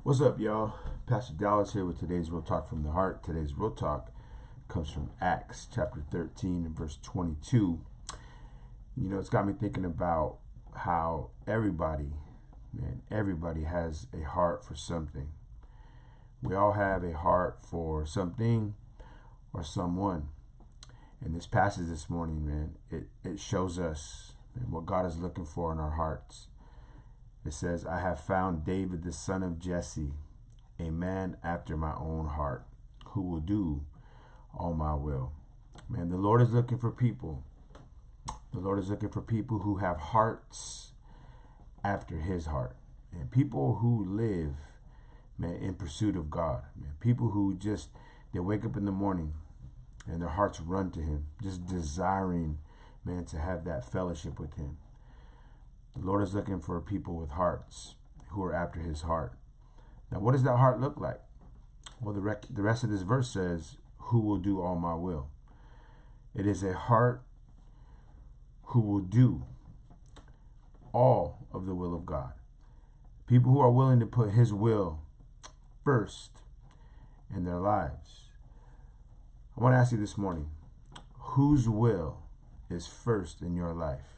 What's up, y'all? Pastor Dallas here with today's Real Talk from the Heart. Today's Real Talk comes from Acts chapter 13 and verse 22. It's got me thinking about how everybody has a heart for something. We all have a heart for something or someone. And this passage this morning, it shows us what God is looking for in our hearts. It says, I have found David, the son of Jesse, a man after my own heart, who will do all my will. Man, the Lord is looking for people. The Lord is looking for people who have hearts after his heart. And people who live, in pursuit of God. People who they wake up in the morning and their hearts run to him, just desiring, to have that fellowship with him. The Lord is looking for people with hearts who are after his heart. Now, what does that heart look like? Well, the rest of this verse says, who will do all my will? It is a heart who will do all of the will of God. People who are willing to put his will first in their lives. I want to ask you this morning, whose will is first in your life?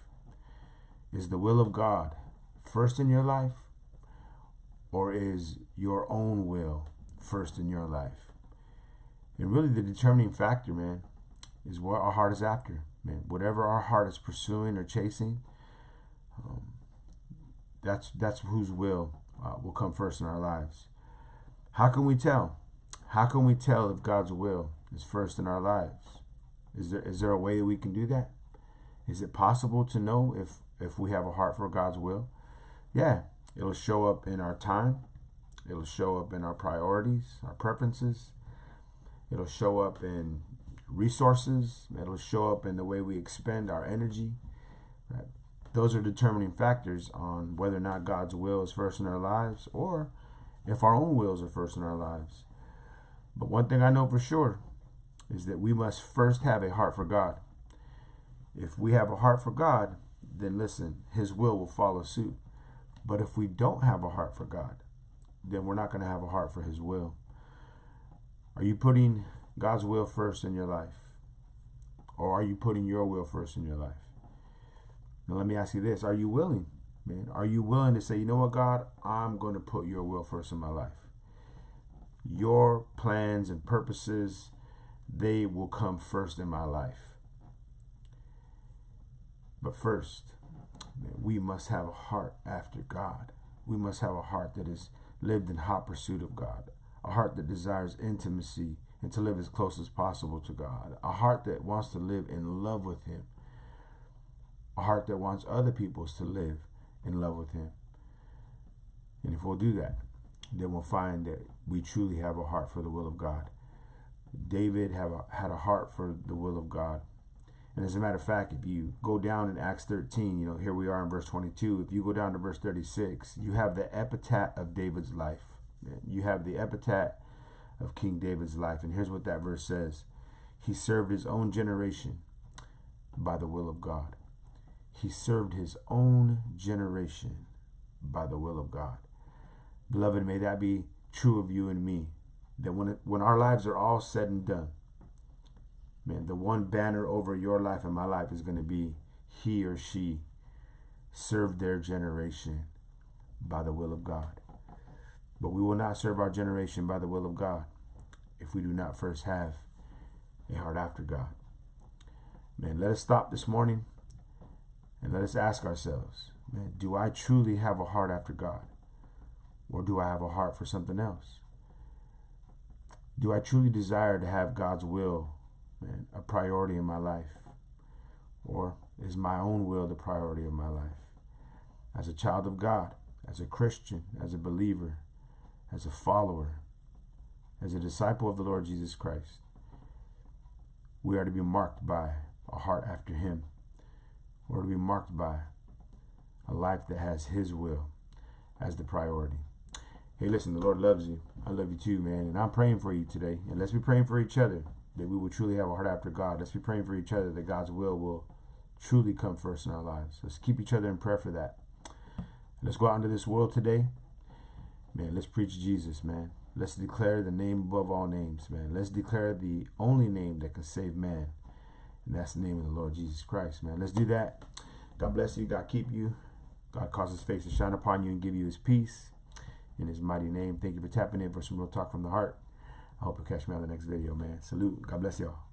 Is the will of God first in your life? Or is your own will first in your life? And really the determining factor, is what our heart is after. Whatever our heart is pursuing or chasing, that's whose will come first in our lives. How can we tell? How can we tell if God's will is first in our lives? Is there a way that we can do that? Is it possible to know if we have a heart for God's will? Yeah, it'll show up in our time. It'll show up in our priorities, our preferences. It'll show up in resources. It'll show up in the way we expend our energy. Right? Those are determining factors on whether or not God's will is first in our lives or if our own wills are first in our lives. But one thing I know for sure is that we must first have a heart for God. If we have a heart for God, then listen, his will follow suit. But if we don't have a heart for God, then we're not going to have a heart for his will. Are you putting God's will first in your life? Or are you putting your will first in your life? Now let me ask you this. Are you willing, Are you willing to say, you know what, God, I'm going to put your will first in my life. Your plans and purposes, they will come first in my life. But first, we must have a heart after God. We must have a heart that is lived in hot pursuit of God. A heart that desires intimacy and to live as close as possible to God. A heart that wants to live in love with him. A heart that wants other people to live in love with him. And if we'll do that, then we'll find that we truly have a heart for the will of God. David had a heart for the will of God. And as a matter of fact, if you go down in Acts 13, here we are in verse 22. If you go down to verse 36, you have the epitaph of David's life. You have the epitaph of King David's life. And here's what that verse says. He served his own generation by the will of God. He served his own generation by the will of God. Beloved, may that be true of you and me. That when our lives are all said and done, the one banner over your life and my life is going to be he or she served their generation by the will of God. But we will not serve our generation by the will of God if we do not first have a heart after God. Let us stop this morning and let us ask ourselves, do I truly have a heart after God? Or do I have a heart for something else? Do I truly desire to have God's will a priority in my life? Or is my own will the priority of my life? As a child of God, as a Christian, as a believer, as a follower, as a disciple of the Lord Jesus Christ, we are to be marked by a heart after him. We're to be marked by a life that has his will as the priority. Hey, listen, the Lord loves you. I love you too, And I'm praying for you today. And let's be praying for each other, that we will truly have a heart after God. Let's be praying for each other that God's will truly come first in our lives. Let's keep each other in prayer for that. Let's go out into this world today Man, let's preach Jesus, man. Let's declare the name above all names, man. Let's declare the only name that can save man. And that's the name of the Lord Jesus Christ, man. Let's do that. God bless you. God keep you. God cause his face to shine upon you and give you his peace. In his mighty name. Thank you for tapping in for some real talk from the heart. I hope you catch me on the next video, man. Salute. God bless y'all.